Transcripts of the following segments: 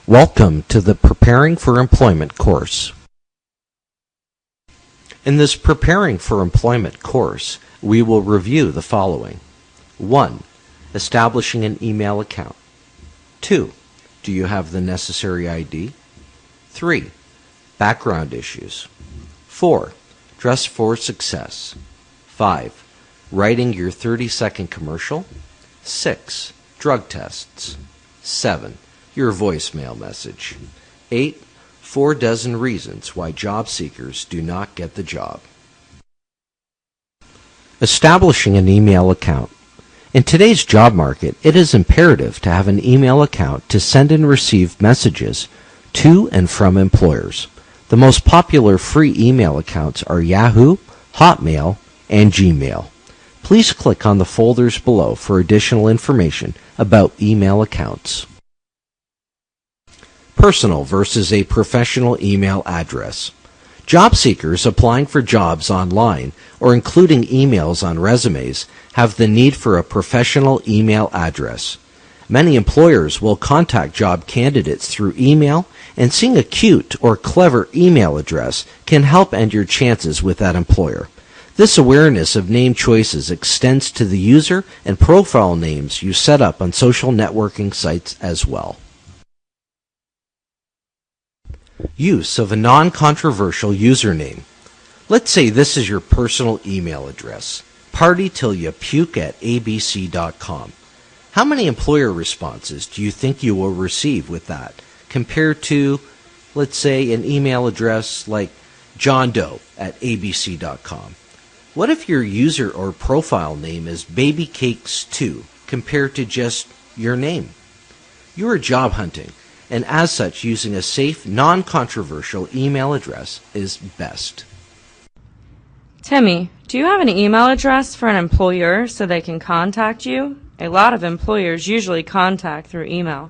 Welcome to the Preparing for Employment course. In this Preparing for Employment course, we will review the following. 1. Establishing an email account. 2. Do you have the necessary ID? 3. Background issues. 4. Dress for success. 5. Writing your 30-second commercial. 6. Drug tests. 7. Your voicemail message. 8. 4 dozen reasons why job seekers do not get the job. Establishing an email account. In today's job market, it is imperative to have an email account to send and receive messages to and from employers. The most popular free email accounts are Yahoo, Hotmail, and Gmail. Please click on the folders below for additional information about email accounts. Personal versus a professional email address. Job seekers applying for jobs online or including emails on resumes have the need for a professional email address. Many employers will contact job candidates through email, and seeing a cute or clever email address can help end your chances with that employer. This awareness of name choices extends to the user and profile names you set up on social networking sites as well. Use of a non-controversial username. Let's say this is your personal email address, partytillyapuke@abc.com. How many employer responses do you think you will receive with that, compared to, let's say, an email address like johndoe@abc.com? What if your user or profile name is babycakes2 compared to just your name? You are job hunting, and as such, using a safe, non-controversial email address is best. Timmy, do you have an email address for an employer so they can contact you? A lot of employers usually contact through email.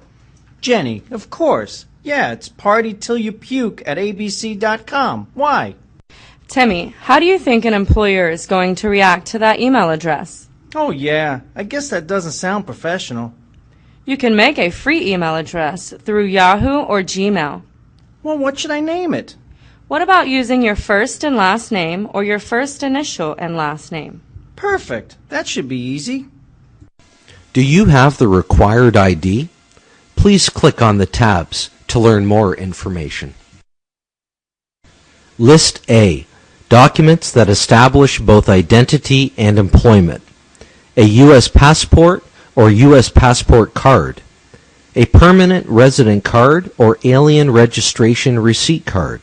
Jenny, of course. Yeah, it's partytillyapuke@abc.com. Why? Timmy, how do you think an employer is going to react to that email address? Oh yeah, I guess that doesn't sound professional. You can make a free email address through Yahoo or Gmail. Well, what should I name it? What about using your first and last name or your first initial and last name? Perfect. That should be easy. Do you have the required ID? Please click on the tabs to learn more information. List A. Documents that establish both identity and employment. A U.S. passport or U.S. passport card. A permanent resident card or alien registration receipt card.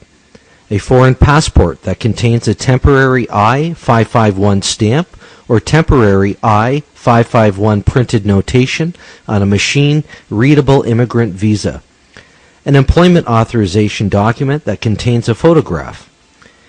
A foreign passport that contains a temporary I-551 stamp or temporary I-551 printed notation on a machine-readable immigrant visa. An employment authorization document that contains a photograph.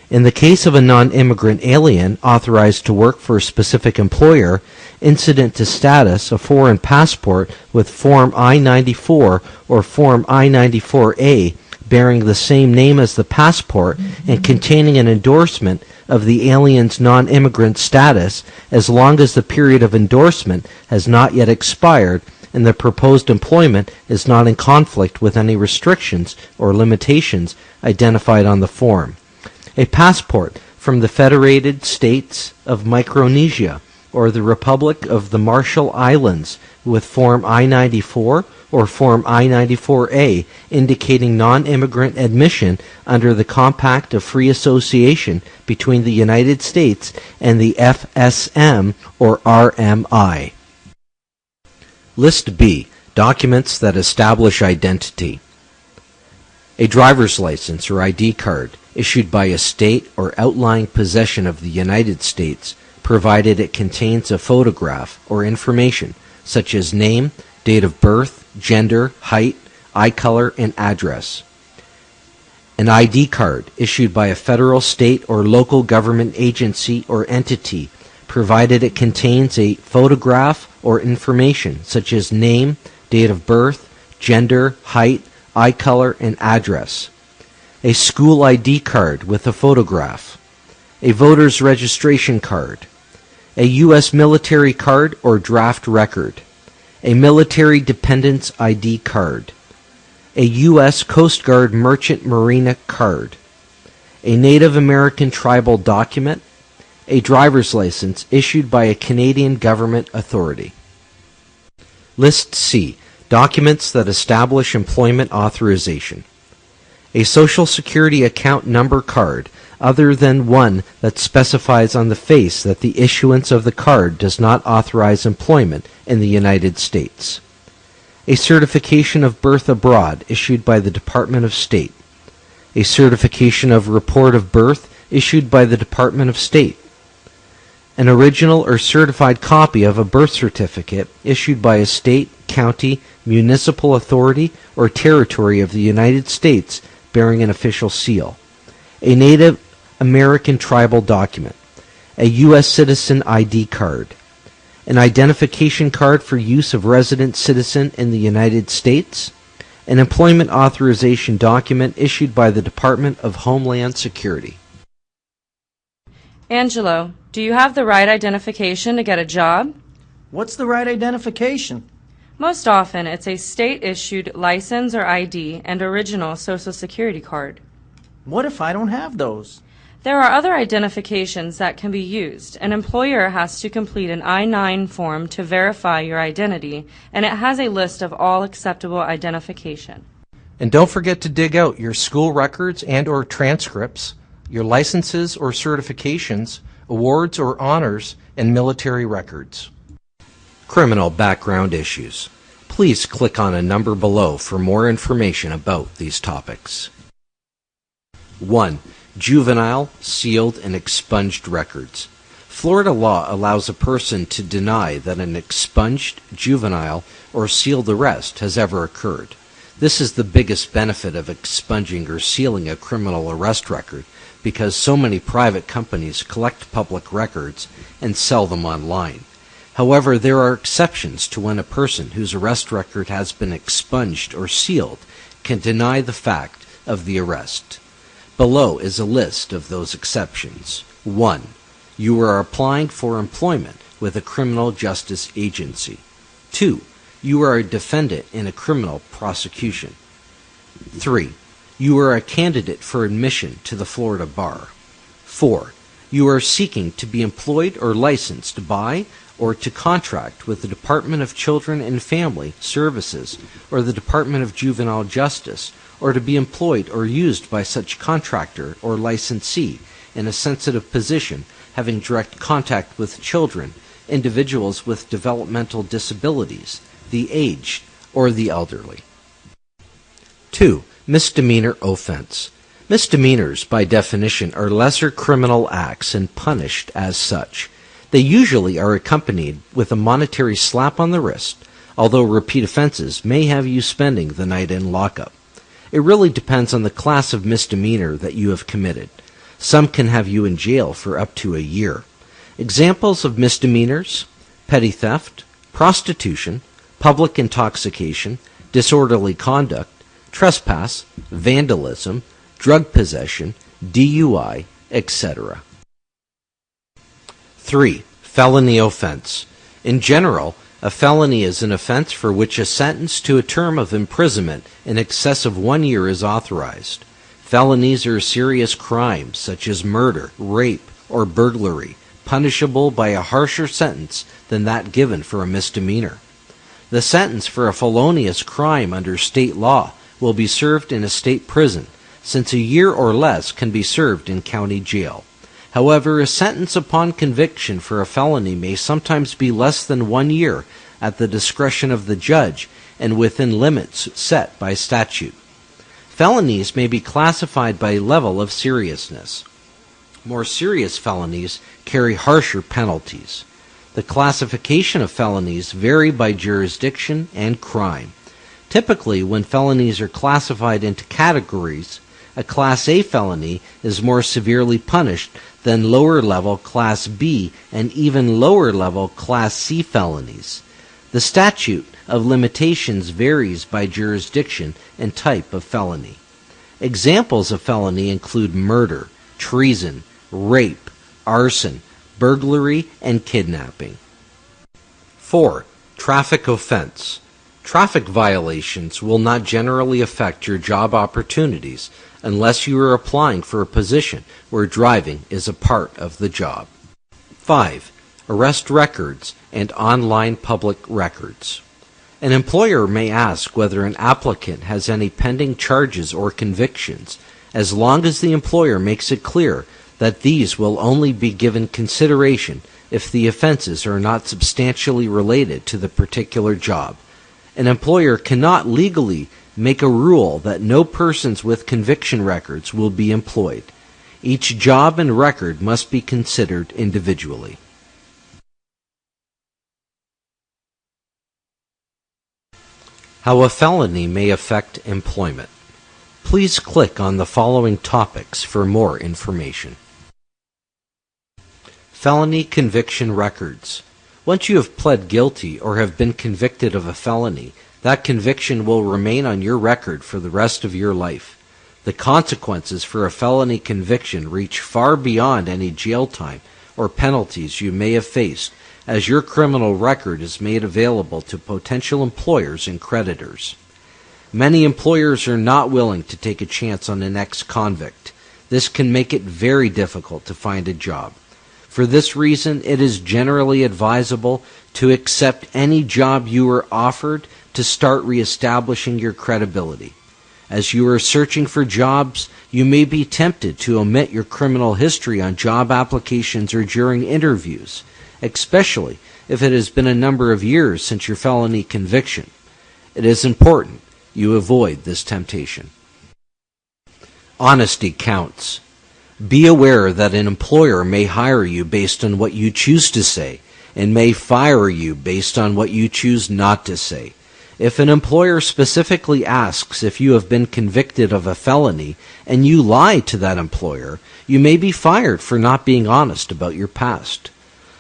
In the case of a non-immigrant alien authorized to work for a specific employer, incident to status, a foreign passport with Form I-94 or Form I-94A bearing the same name as the passport and containing an endorsement of the alien's non-immigrant status as long as the period of endorsement has not yet expired and the proposed employment is not in conflict with any restrictions or limitations identified on the form. A passport from the Federated States of Micronesia or the Republic of the Marshall Islands with Form I-94 or Form I-94A indicating non-immigrant admission under the Compact of Free Association between the United States and the FSM or RMI. List B. Documents that establish identity. A driver's license or ID card issued by a state or outlying possession of the United States, provided it contains a photograph or information such as name, date of birth, gender, height, eye color, and address. An ID card issued by a federal, state, or local government agency or entity, provided it contains a photograph or information such as name, date of birth, gender, height, eye color, and address. A school ID card with a photograph. A voter's registration card. A U.S. military card or draft record. A military dependent's ID card. a U.S. Coast Guard Merchant Marina card, a Native American tribal document, a driver's license issued by a Canadian government authority. List C. Documents that establish employment authorization. A Social Security account number card, other than one that specifies on the face that the issuance of the card does not authorize employment in the United States. A certification of birth abroad issued by the Department of State. A certification of report of birth issued by the Department of State. An original or certified copy of a birth certificate issued by a state, county, municipal authority, or territory of the United States bearing an official seal. A Native American tribal document. A U.S. citizen ID card. An identification card for use of resident citizen in the United States. An employment authorization document issued by the Department of Homeland Security. Angelo, do you have the right identification to get a job? What's the right identification? Most often, it's a state-issued license or ID and original Social Security card. What if I don't have those? There are other identifications that can be used. An employer has to complete an I-9 form to verify your identity, and it has a list of all acceptable identification. And don't forget to dig out your school records and or transcripts, your licenses or certifications, awards or honors, and military records. Criminal background issues. Please click on a number below for more information about these topics. 1. Juvenile, sealed, and expunged records. Florida law allows a person to deny that an expunged, juvenile, or sealed arrest has ever occurred. This is the biggest benefit of expunging or sealing a criminal arrest record because so many private companies collect public records and sell them online. However, there are exceptions to when a person whose arrest record has been expunged or sealed can deny the fact of the arrest. Below is a list of those exceptions. 1. You are applying for employment with a criminal justice agency. 2. You are a defendant in a criminal prosecution. 3. You are a candidate for admission to the Florida bar. 4. You are seeking to be employed or licensed by or to contract with the Department of Children and Family Services or the Department of Juvenile Justice, or to be employed or used by such contractor or licensee in a sensitive position having direct contact with children, individuals with developmental disabilities, the aged, or the elderly. 2. Misdemeanor offense. Misdemeanors, by definition, are lesser criminal acts and punished as such. They usually are accompanied with a monetary slap on the wrist, although repeat offenses may have you spending the night in lockup. It really depends on the class of misdemeanor that you have committed. Some can have you in jail for up to a year. Examples of misdemeanors: petty theft, prostitution, public intoxication, disorderly conduct, trespass, vandalism, drug possession, DUI, etc. 3. Felony offense. In general, a felony is an offense for which a sentence to a term of imprisonment in excess of 1 year is authorized. Felonies are serious crimes such as murder, rape, or burglary, punishable by a harsher sentence than that given for a misdemeanor. The sentence for a felonious crime under state law will be served in a state prison, since a year or less can be served in county jail. However, a sentence upon conviction for a felony may sometimes be less than 1 year at the discretion of the judge and within limits set by statute. Felonies may be classified by level of seriousness. More serious felonies carry harsher penalties. The classification of felonies vary by jurisdiction and crime. Typically, when felonies are classified into categories, a Class A felony is more severely punished than lower-level Class B and even lower-level Class C felonies. The statute of limitations varies by jurisdiction and type of felony. Examples of felony include murder, treason, rape, arson, burglary, and kidnapping. 4. Traffic offense. Traffic violations will not generally affect your job opportunities unless you are applying for a position where driving is a part of the job. 5. Arrest records and online public records. An employer may ask whether an applicant has any pending charges or convictions, as long as the employer makes it clear that these will only be given consideration if the offenses are not substantially related to the particular job. An employer cannot legally make a rule that no persons with conviction records will be employed. Each job and record must be considered individually. How a felony may affect employment. Please click on the following topics for more information. Felony conviction records. Once you have pled guilty or have been convicted of a felony, that conviction will remain on your record for the rest of your life. The consequences for a felony conviction reach far beyond any jail time or penalties you may have faced, as your criminal record is made available to potential employers and creditors. Many employers are not willing to take a chance on an ex-convict. This can make it very difficult to find a job. For this reason, it is generally advisable to accept any job you are offered to start reestablishing your credibility. As you are searching for jobs, you may be tempted to omit your criminal history on job applications or during interviews, especially if it has been a number of years since your felony conviction. It is important you avoid this temptation. Honesty counts. Be aware that an employer may hire you based on what you choose to say and may fire you based on what you choose not to say. If an employer specifically asks if you have been convicted of a felony and you lie to that employer, you may be fired for not being honest about your past.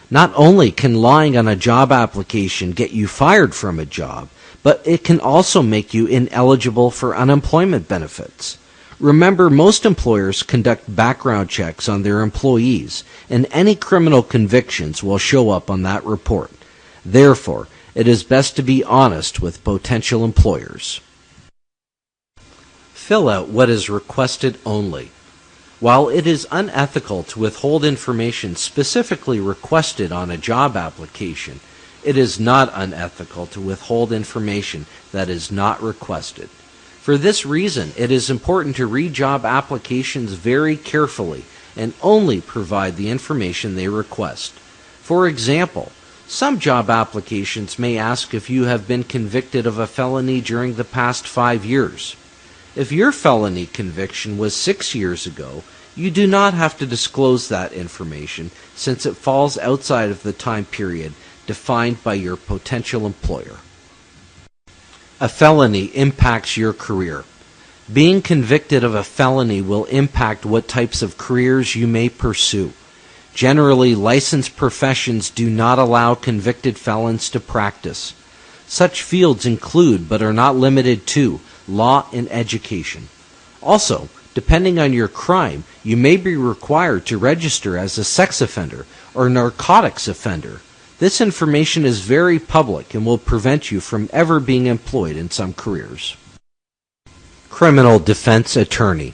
Not only can lying on a job application get you fired from a job, but it can also make you ineligible for unemployment benefits. Remember, most employers conduct background checks on their employees, and any criminal convictions will show up on that report. Therefore, it is best to be honest with potential employers. Fill out what is requested only. While it is unethical to withhold information specifically requested on a job application, it is not unethical to withhold information that is not requested. For this reason, it is important to read job applications very carefully and only provide the information they request. For example, some job applications may ask if you have been convicted of a felony during the past 5 years. If your felony conviction was 6 years ago, you do not have to disclose that information since it falls outside of the time period defined by your potential employer. A felony impacts your career. Being convicted of a felony will impact what types of careers you may pursue. Generally, licensed professions do not allow convicted felons to practice. Such fields include, but are not limited to, law and education. Also, depending on your crime, you may be required to register as a sex offender or narcotics offender. This information is very public and will prevent you from ever being employed in some careers. Criminal defense attorney.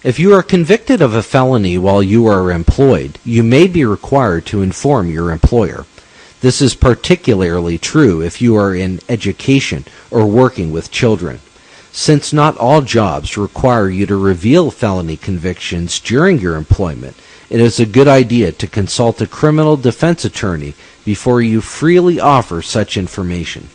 If you are convicted of a felony while you are employed, you may be required to inform your employer. This is particularly true if you are in education or working with children. Since not all jobs require you to reveal felony convictions during your employment, it is a good idea to consult a criminal defense attorney before you freely offer such information.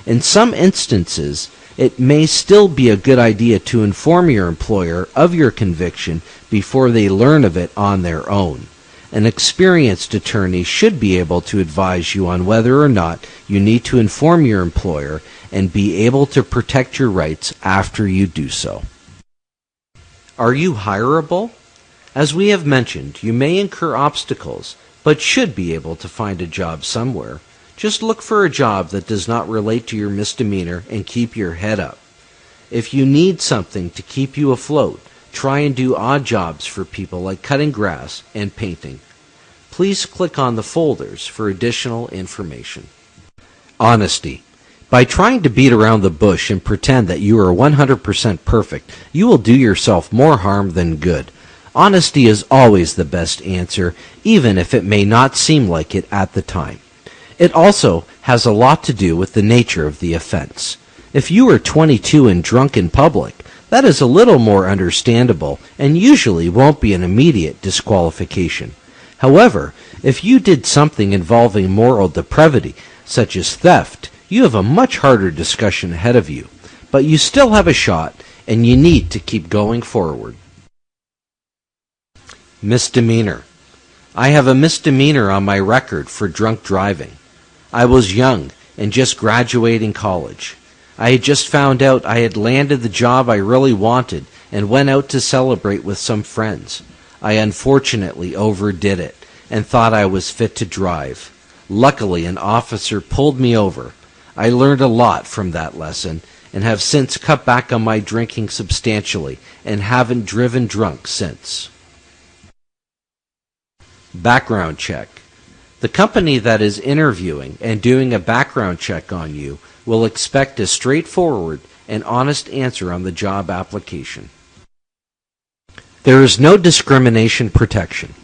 In some instances, it may still be a good idea to inform your employer of your conviction before they learn of it on their own. An experienced attorney should be able to advise you on whether or not you need to inform your employer and be able to protect your rights after you do so. Are you hireable? As we have mentioned, you may incur obstacles, but should be able to find a job somewhere. Just look for a job that does not relate to your misdemeanor and keep your head up. If you need something to keep you afloat, try and do odd jobs for people like cutting grass and painting. Please click on the folders for additional information. Honesty. By trying to beat around the bush and pretend that you are 100% perfect, you will do yourself more harm than good. Honesty is always the best answer, even if it may not seem like it at the time. It also has a lot to do with the nature of the offense. If you are 22 and drunk in public, that is a little more understandable and usually won't be an immediate disqualification. However, if you did something involving moral depravity, such as theft, you have a much harder discussion ahead of you, but you still have a shot and you need to keep going forward. Misdemeanor. I have a misdemeanor on my record for drunk driving. I was young and just graduating college. I had just found out I had landed the job I really wanted and went out to celebrate with some friends. I unfortunately overdid it and thought I was fit to drive. Luckily, an officer pulled me over. I learned a lot from that lesson and have since cut back on my drinking substantially and haven't driven drunk since. Background check. The company that is interviewing and doing a background check on you will expect a straightforward and honest answer on the job application. There is no discrimination protection.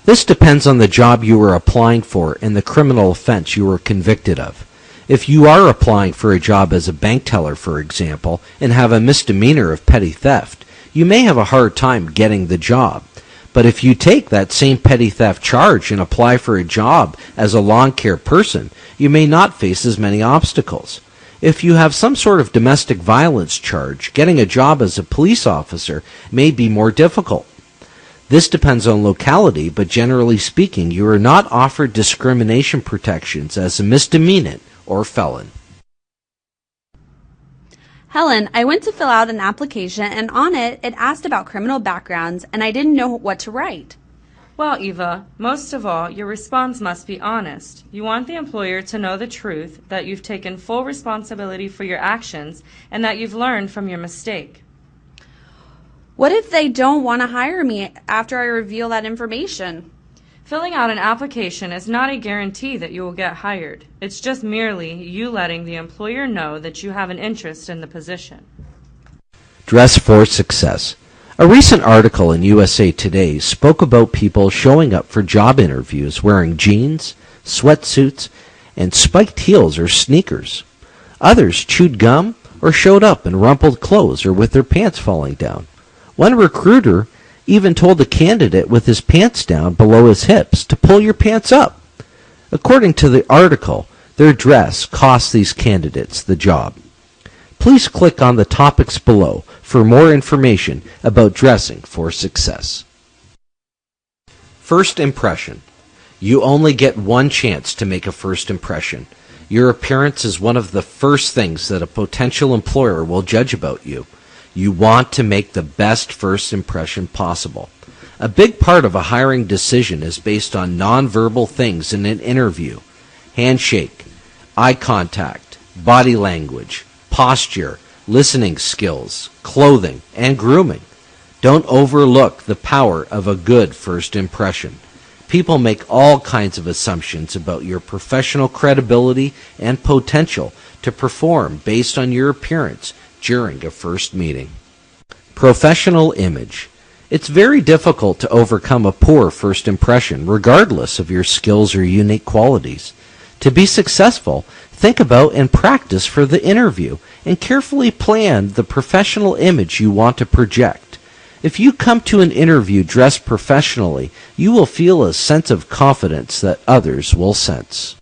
This depends on the job you are applying for and the criminal offense you were convicted of. If you are applying for a job as a bank teller, for example, and have a misdemeanor of petty theft, you may have a hard time getting the job. But if you take that same petty theft charge and apply for a job as a lawn care person, you may not face as many obstacles. If you have some sort of domestic violence charge, getting a job as a police officer may be more difficult. This depends on locality, but generally speaking, you are not offered discrimination protections as a misdemeanant or felon. Helen, I went to fill out an application and on it asked about criminal backgrounds and I didn't know what to write. Well, Eva, most of all, your response must be honest. You want the employer to know the truth, that you've taken full responsibility for your actions, and that you've learned from your mistake. What if they don't want to hire me after I reveal that information? Filling out an application is not a guarantee that you will get hired. It's just merely you letting the employer know that you have an interest in the position. Dress for success. A recent article in USA Today spoke about people showing up for job interviews wearing jeans, sweatsuits, and spiked heels or sneakers. Others chewed gum or showed up in rumpled clothes or with their pants falling down. One recruiter even told the candidate with his pants down below his hips to pull your pants up. According to the article, their dress cost these candidates the job. Please click on the topics below for more information about dressing for success. First impression. You only get one chance to make a first impression. Your appearance is one of the first things that a potential employer will judge about you. You want to make the best first impression possible. A big part of a hiring decision is based on nonverbal things in an interview. Handshake, eye contact, body language, posture, listening skills, clothing, and grooming. Don't overlook the power of a good first impression. People make all kinds of assumptions about your professional credibility and potential to perform based on your appearance during a first meeting. Professional image. It's very difficult to overcome a poor first impression, regardless of your skills or unique qualities. To be successful, think about and practice for the interview, and carefully plan the professional image you want to project. If you come to an interview dressed professionally, you will feel a sense of confidence that others will sense.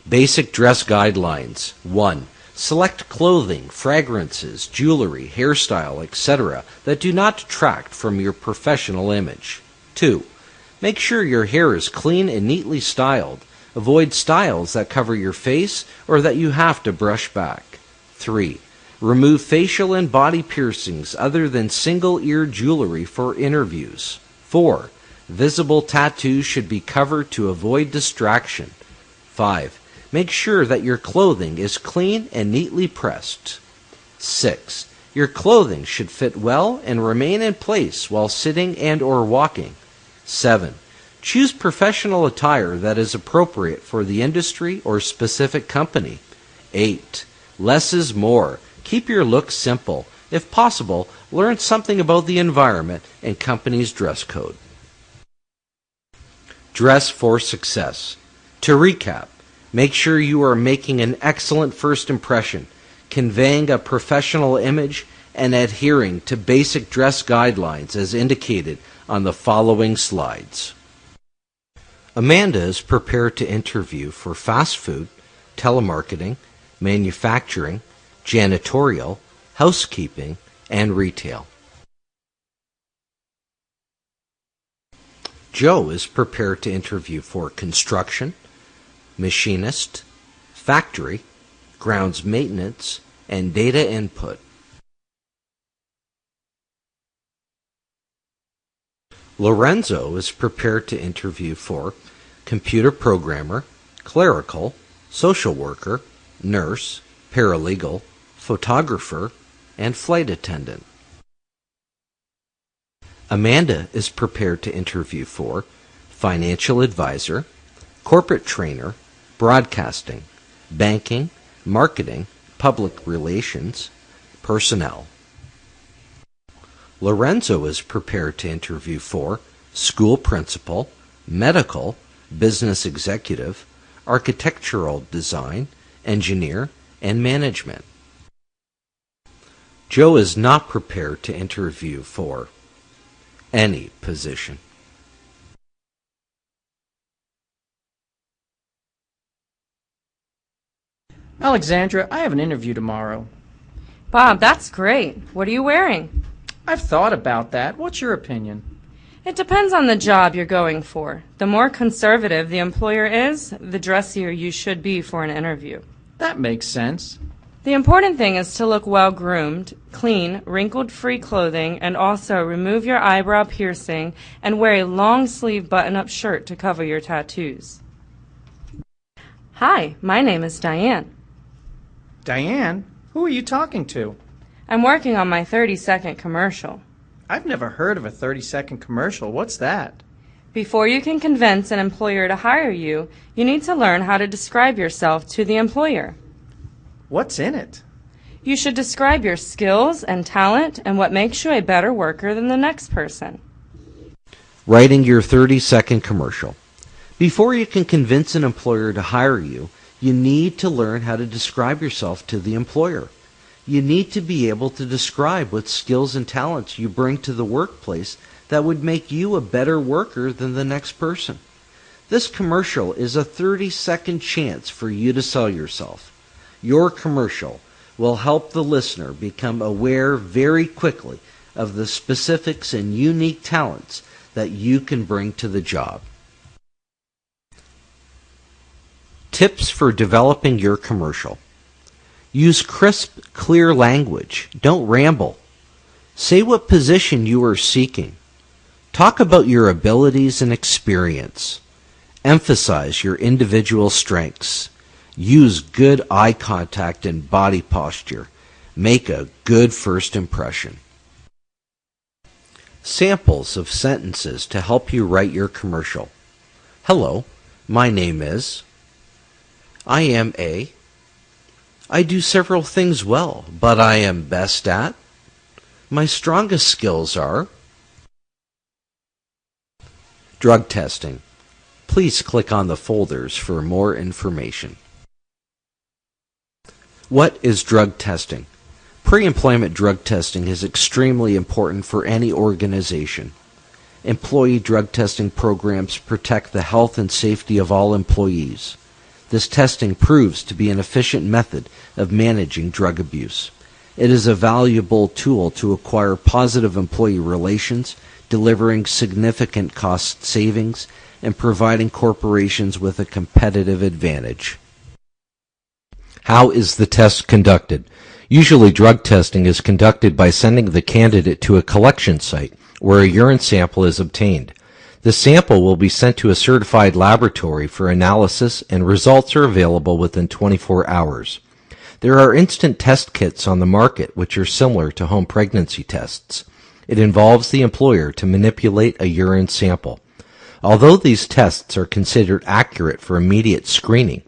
Basic dress guidelines. 1. Select clothing, fragrances, jewelry, hairstyle, etc. that do not detract from your professional image. 2. Make sure your hair is clean and neatly styled. Avoid styles that cover your face or that you have to brush back. 3. Remove facial and body piercings other than single-ear jewelry for interviews. 4. Visible tattoos should be covered to avoid distraction. 5. Make sure that your clothing is clean and neatly pressed. 6. Your clothing should fit well and remain in place while sitting and or walking. 7. Choose professional attire that is appropriate for the industry or specific company. 8. Less is more. Keep your looks simple. If possible, learn something about the environment and company's dress code. Dress for success. To recap, make sure you are making an excellent first impression, conveying a professional image, and adhering to basic dress guidelines as indicated on the following slides. Amanda is prepared to interview for fast food, telemarketing, manufacturing, janitorial, housekeeping, and retail. Joe is prepared to interview for construction, machinist, factory, grounds maintenance, and data input. Lorenzo is prepared to interview for computer programmer, clerical, social worker, nurse, paralegal, photographer, and flight attendant. Amanda is prepared to interview for financial advisor, corporate trainer, broadcasting, banking, marketing, public relations, personnel. Lorenzo is prepared to interview for school principal, medical, business executive, architectural design, engineer, and management. Joe is not prepared to interview for any position. Alexandra, I have an interview tomorrow. Bob, that's great. What are you wearing? I've thought about that. What's your opinion? It depends on the job you're going for. The more conservative the employer is, the dressier you should be for an interview. That makes sense. The important thing is to look well groomed, clean, wrinkled-free clothing, and also remove your eyebrow piercing and wear a long-sleeve button-up shirt to cover your tattoos. Hi, my name is Diane. Diane? Who are you talking to? I'm working on my 30-second commercial. I've never heard of a 30-second commercial. What's that? Before you can convince an employer to hire you, you need to learn how to describe yourself to the employer. What's in it? You should describe your skills and talent and what makes you a better worker than the next person. Writing your 30-second commercial. Before you can convince an employer to hire you, you need to learn how to describe yourself to the employer. You need to be able to describe what skills and talents you bring to the workplace that would make you a better worker than the next person. This commercial is a 30-second chance for you to sell yourself. Your commercial will help the listener become aware very quickly of the specifics and unique talents that you can bring to the job. Tips for developing your commercial. Use crisp, clear language. Don't ramble. Say what position you are seeking. Talk about your abilities and experience. Emphasize your individual strengths. Use good eye contact and body posture. Make a good first impression. Samples of sentences to help you write your commercial. Hello, my name is. I am a. I do several things well, but I am best at. My strongest skills are. Drug testing. Please click on the folders for more information. What is drug testing? Pre-employment drug testing is extremely important for any organization. Employee drug testing programs protect the health and safety of all employees. This testing proves to be an efficient method of managing drug abuse. It is a valuable tool to acquire positive employee relations, delivering significant cost savings, and providing corporations with a competitive advantage. How is the test conducted? Usually drug testing is conducted by sending the candidate to a collection site where a urine sample is obtained. The sample will be sent to a certified laboratory for analysis and results are available within 24 hours. There are instant test kits on the market which are similar to home pregnancy tests. It involves the employer to manipulate a urine sample. Although these tests are considered accurate for immediate screening,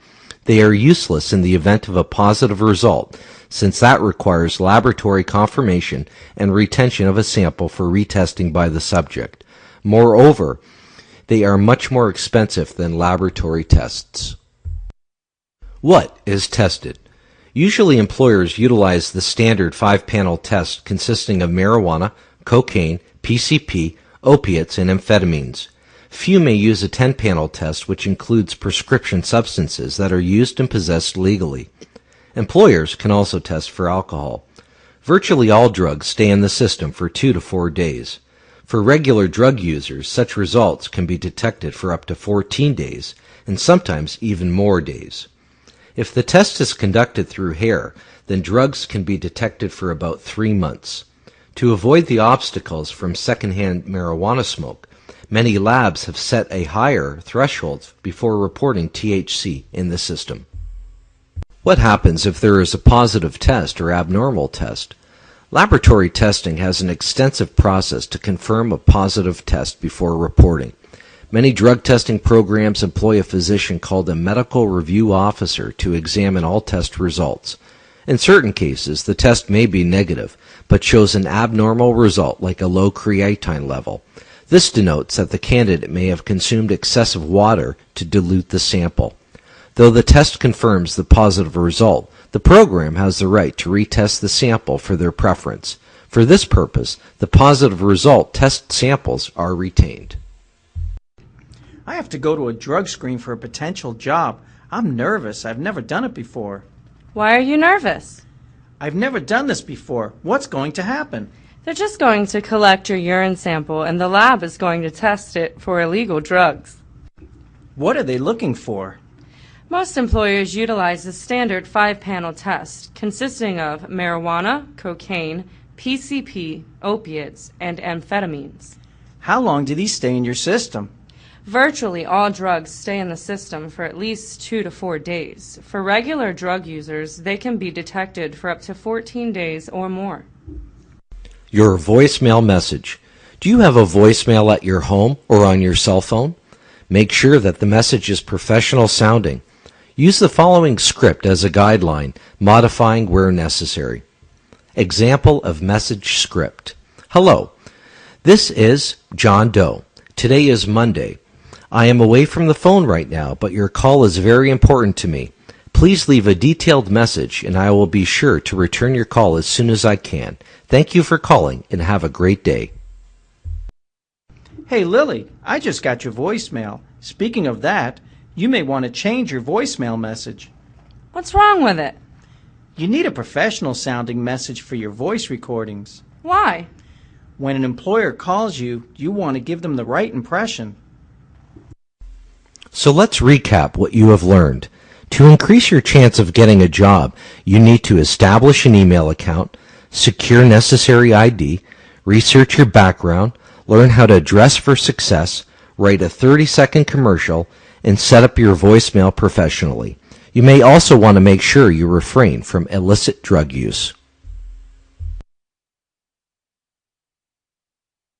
They are useless in the event of a positive result, since that requires laboratory confirmation and retention of a sample for retesting by the subject. Moreover, they are much more expensive than laboratory tests. What is tested? Usually employers utilize the standard 5-panel test consisting of marijuana, cocaine, PCP, opiates, and amphetamines. Few may use a 10-panel test which includes prescription substances that are used and possessed legally. Employers can also test for alcohol. Virtually all drugs stay in the system for 2 to 4 days. For regular drug users, such results can be detected for up to 14 days, and sometimes even more days. If the test is conducted through hair, then drugs can be detected for about 3 months. To avoid the obstacles from secondhand marijuana smoke, many labs have set a higher threshold before reporting THC in the system. What happens if there is a positive test or abnormal test? Laboratory testing has an extensive process to confirm a positive test before reporting. Many drug testing programs employ a physician called a medical review officer to examine all test results. In certain cases, the test may be negative, but shows an abnormal result like a low creatine level. This denotes that the candidate may have consumed excessive water to dilute the sample. Though the test confirms the positive result, the program has the right to retest the sample for their preference. For this purpose, the positive result test samples are retained. I have to go to a drug screen for a potential job. I'm nervous. I've never done it before. Why are you nervous? I've never done this before. What's going to happen? They're just going to collect your urine sample, and the lab is going to test it for illegal drugs. What are they looking for? Most employers utilize the standard 5-panel test consisting of marijuana, cocaine, PCP, opiates, and amphetamines. How long do these stay in your system? Virtually all drugs stay in the system for at least 2 to 4 days. For regular drug users, they can be detected for up to 14 days or more. Your voicemail message. Do you have a voicemail at your home or on your cell phone? Make sure that the message is professional sounding. Use the following script as a guideline, modifying where necessary. Example of message script. Hello, this is John Doe. Today is Monday. I am away from the phone right now, but your call is very important to me. Please leave a detailed message, and I will be sure to return your call as soon as I can. Thank you for calling, and have a great day. Hey, Lily, I just got your voicemail. Speaking of that, you may want to change your voicemail message. What's wrong with it? You need a professional-sounding message for your voice recordings. Why? When an employer calls you, you want to give them the right impression. So let's recap what you have learned. To increase your chance of getting a job, you need to establish an email account, secure necessary ID, research your background, learn how to dress for success, write a 30-second commercial, and set up your voicemail professionally. You may also want to make sure you refrain from illicit drug use.